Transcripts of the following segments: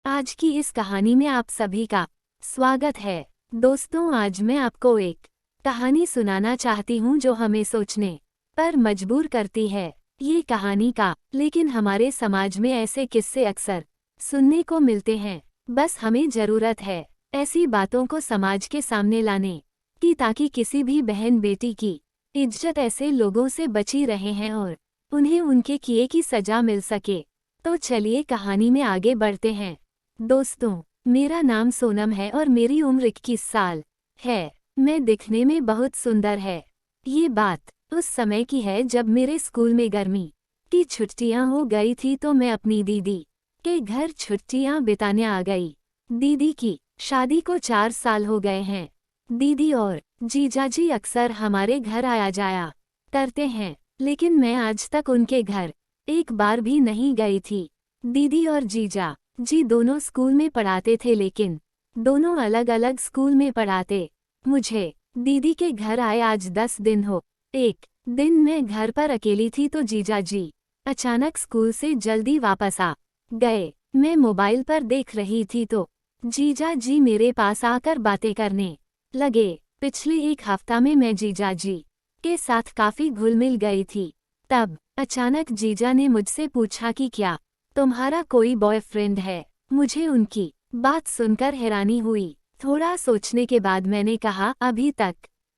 आज की इस कहानी में आप सभी का स्वागत है। दोस्तों, आज मैं आपको एक कहानी सुनाना चाहती हूँ जो हमें सोचने पर मजबूर करती है। ये कहानी का लेकिन हमारे समाज में ऐसे किस्से अक्सर सुनने को मिलते हैं। बस हमें जरूरत है ऐसी बातों को समाज के सामने लाने की ताकि किसी भी बहन बेटी की इज्जत ऐसे लोगों से बची रहे हैं और उन्हें उनके किए की सजा मिल सके। तो चलिए कहानी में आगे बढ़ते हैं। दोस्तों, मेरा नाम सोनम है और मेरी उम्र 21 साल है। मैं दिखने में बहुत सुंदर है। ये बात उस समय की है जब मेरे स्कूल में गर्मी की छुट्टियां हो गई थी तो मैं अपनी दीदी के घर छुट्टियां बिताने आ गई। दीदी की शादी को 4 साल हो गए हैं। दीदी और जीजाजी अक्सर हमारे घर आया जाया करते हैं, लेकिन मैं आज तक उनके घर एक बार भी नहीं गई थी। दीदी और जीजा जी दोनों स्कूल में पढ़ाते थे, लेकिन दोनों अलग अलग स्कूल में पढ़ाते। मुझे दीदी के घर आए आज 10 दिन हो। एक दिन मैं घर पर अकेली थी तो जीजा जी अचानक स्कूल से जल्दी वापस आ गए। मैं मोबाइल पर देख रही थी तो जीजा जी मेरे पास आकर बातें करने लगे। पिछले एक हफ्ता में मैं जीजा जी के साथ काफी घुल मिल गई थी। तब अचानक जीजा ने मुझसे पूछा कि क्या तुम्हारा कोई बॉयफ्रेंड है। मुझे उनकी बात सुनकर हैरानी हुई। थोड़ा सोचने के बाद मैंने कहा अभी तक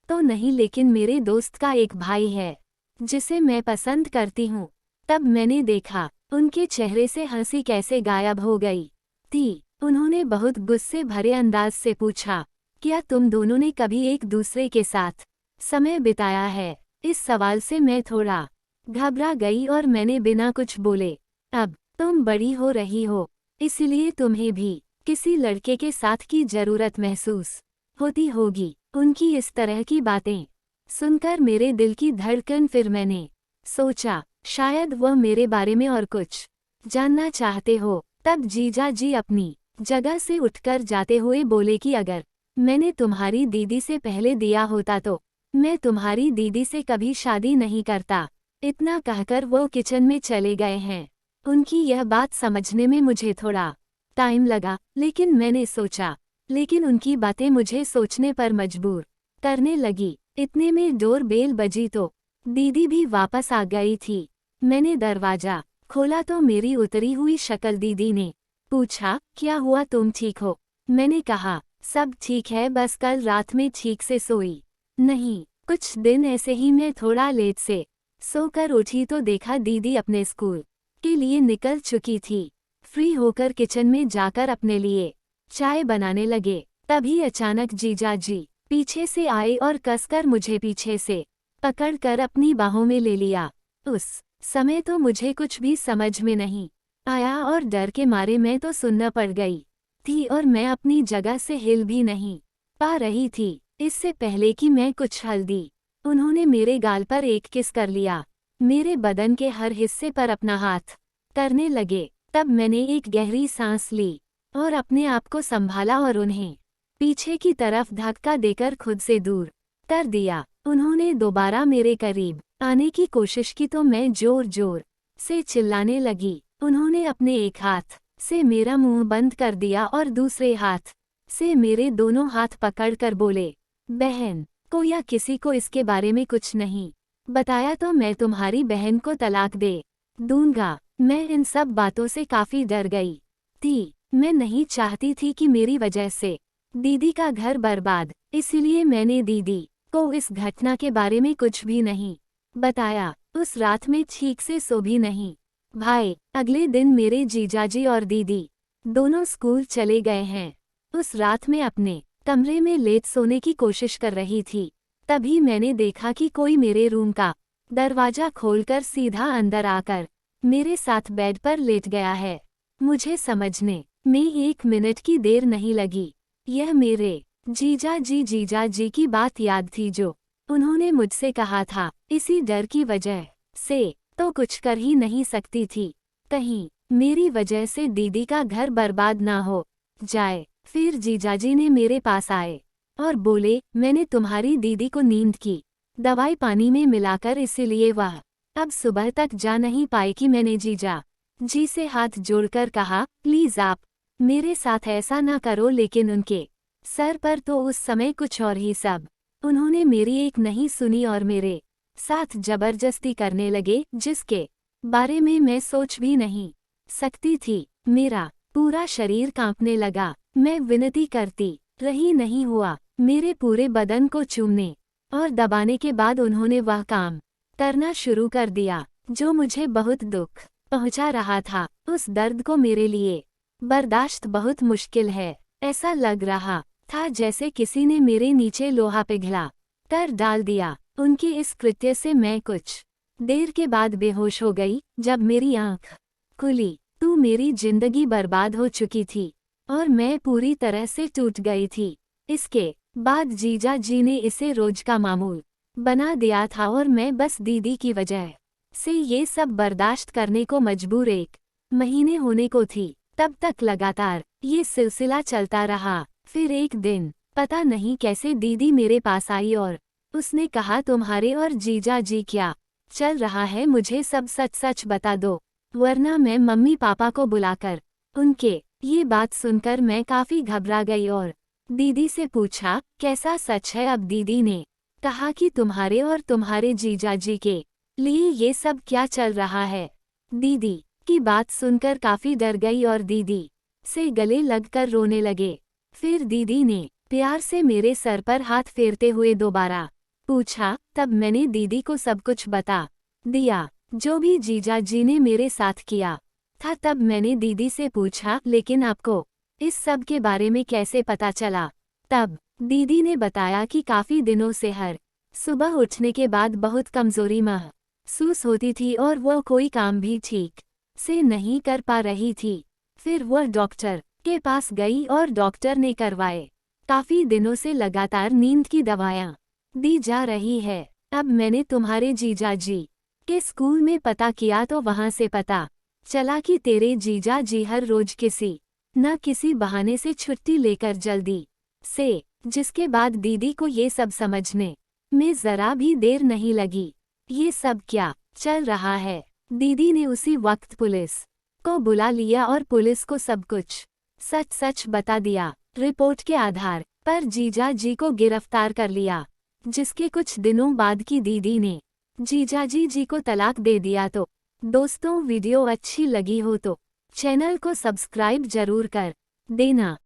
तो नहीं, लेकिन मेरे दोस्त का एक भाई है जिसे मैं पसंद करती हूँ। तब मैंने देखा उनके चेहरे से हंसी कैसे गायब हो गई थी। उन्होंने बहुत गुस्से भरे अंदाज से पूछा, क्या तुम दोनों ने कभी एक दूसरे के साथ समय बिताया है। इस सवाल से मैं थोड़ा घबरा गई और मैंने बिना कुछ बोले, अब तुम बड़ी हो रही हो, इसलिए तुम्हें भी किसी लड़के के साथ की जरूरत महसूस होती होगी। उनकी इस तरह की बातें सुनकर मेरे दिल की धड़कन फिर मैंने सोचा शायद वह मेरे बारे में और कुछ जानना चाहते हो। तब जीजा जी अपनी जगह से उठकर जाते हुए बोले कि अगर मैंने तुम्हारी दीदी से पहले दिया होता तो मैं तुम्हारी दीदी से कभी शादी नहीं करता। इतना कहकर वो किचन में चले गए हैं। उनकी यह बात समझने में मुझे थोड़ा टाइम लगा, लेकिन मैंने सोचा, लेकिन उनकी बातें मुझे सोचने पर मजबूर करने लगी। इतने में डोर बेल बजी तो दीदी भी वापस आ गई थी। मैंने दरवाजा खोला तो मेरी उतरी हुई शक्ल दीदी ने पूछा, क्या हुआ, तुम ठीक हो। मैंने कहा सब ठीक है, बस कल रात में ठीक से सोई नहीं। कुछ दिन ऐसे ही मैं थोड़ा लेट से सोकर उठी तो देखा दीदी अपने स्कूल के लिए निकल चुकी थी। फ्री होकर किचन में जाकर अपने लिए चाय बनाने लगे। तभी अचानक जीजा जी पीछे से आए और कसकर मुझे पीछे से पकड़कर अपनी बाहों में ले लिया। उस समय तो मुझे कुछ भी समझ में नहीं आया और डर के मारे मैं तो सुन्न पड़ गई थी और मैं अपनी जगह से हिल भी नहीं पा रही थी। इससे पहले कि मैं कुछ हल दी, उन्होंने मेरे गाल पर एक किस कर लिया। मेरे बदन के हर हिस्से पर अपना हाथ करने लगे। तब मैंने एक गहरी सांस ली और अपने आप को संभाला और उन्हें पीछे की तरफ धक्का देकर खुद से दूर कर दिया। उन्होंने दोबारा मेरे करीब आने की कोशिश की तो मैं जोर जोर से चिल्लाने लगी। उन्होंने अपने एक हाथ से मेरा मुंह बंद कर दिया और दूसरे हाथ से मेरे दोनों हाथ पकड़कर बोले, बहन को या किसी को इसके बारे में कुछ नहीं बताया तो मैं तुम्हारी बहन को तलाक दे दूंगा। मैं इन सब बातों से काफी डर गई थी। मैं नहीं चाहती थी कि मेरी वजह से दीदी का घर बर्बाद, इसीलिए मैंने दीदी को इस घटना के बारे में कुछ भी नहीं बताया। उस रात में ठीक से सो भी नहीं भाई। अगले दिन मेरे जीजाजी और दीदी दोनों स्कूल चले गए हैं। उस रात में अपने कमरे में लेट सोने की कोशिश कर रही थी। तभी मैंने देखा कि कोई मेरे रूम का दरवाजा खोलकर सीधा अंदर आकर मेरे साथ बेड पर लेट गया है। मुझे समझने में 1 मिनट की देर नहीं लगी। यह मेरे जीजा जी की बात याद थी जो उन्होंने मुझसे कहा था। इसी डर की वजह से तो कुछ कर ही नहीं सकती थी, कहीं मेरी वजह से दीदी का घर बर्बाद ना हो जाए। फिर जीजाजी ने मेरे पास आए और बोले, मैंने तुम्हारी दीदी को नींद की दवाई पानी में मिलाकर, इसीलिए वह अब सुबह तक जा नहीं पाई। कि मैंने जीजा जी से हाथ जोड़कर कहा, प्लीज आप मेरे साथ ऐसा ना करो। लेकिन उनके सर पर तो उस समय कुछ और ही सब। उन्होंने मेरी एक नहीं सुनी और मेरे साथ जबरदस्ती करने लगे, जिसके बारे में मैं सोच भी नहीं सकती थी। मेरा पूरा शरीर कांपने लगा। मैं विनती करती रही, नहीं हुआ। मेरे पूरे बदन को चूमने और दबाने के बाद उन्होंने वह काम करना शुरू कर दिया जो मुझे बहुत दुख पहुंचा रहा था। उस दर्द को मेरे लिए बर्दाश्त बहुत मुश्किल है। ऐसा लग रहा था जैसे किसी ने मेरे नीचे लोहा पिघला कर डाल दिया। उनके इस कृत्य से मैं कुछ देर के बाद बेहोश हो गई। जब मेरी आंख खुली तो मेरी जिंदगी बर्बाद हो चुकी थी और मैं पूरी तरह से टूट गई थी। इसके बाद जीजा जी ने इसे रोज का मामूल बना दिया था और मैं बस दीदी की वजह से ये सब बर्दाश्त करने को मजबूर। 1 महीने होने को थी तब तक लगातार ये सिलसिला चलता रहा। फिर एक दिन पता नहीं कैसे दीदी मेरे पास आई और उसने कहा, तुम्हारे और जीजा जी क्या चल रहा है, मुझे सब सच सच बता दो, वरना मैं मम्मी पापा को बुलाकर उनके। ये बात सुनकर मैं काफी घबरा गई और दीदी से पूछा, कैसा सच है। अब दीदी ने कहा कि तुम्हारे और तुम्हारे जीजा जी के लिए ये सब क्या चल रहा है। दीदी की बात सुनकर काफी डर गई और दीदी से गले लगकर रोने लगे। फिर दीदी ने प्यार से मेरे सर पर हाथ फेरते हुए दोबारा पूछा। तब मैंने दीदी को सब कुछ बता दिया जो भी जीजा जी ने मेरे साथ किया था। तब मैंने दीदी से पूछा, लेकिन आपको इस सब के बारे में कैसे पता चला। तब दीदी ने बताया कि काफी दिनों से हर सुबह उठने के बाद बहुत कमजोरी महसूस होती थी और वह कोई काम भी ठीक से नहीं कर पा रही थी। फिर वह डॉक्टर के पास गई और डॉक्टर ने करवाए काफी दिनों से लगातार नींद की दवाएं दी जा रही है। अब मैंने तुम्हारे जीजा जी के स्कूल में पता किया तो वहां से पता चला कि तेरे जीजा जी हर रोज किसी न किसी बहाने से छुट्टी लेकर जल्दी से, जिसके बाद दीदी को ये सब समझने में जरा भी देर नहीं लगी। ये सब क्या चल रहा है। दीदी ने उसी वक्त पुलिस को बुला लिया और पुलिस को सब कुछ सच सच बता दिया। रिपोर्ट के आधार पर जीजा जी को गिरफ्तार कर लिया, जिसके कुछ दिनों बाद की दीदी ने जीजा जी को तलाक दे दिया। तो दोस्तों, वीडियो अच्छी लगी हो तो चैनल को सब्सक्राइब जरूर कर देना।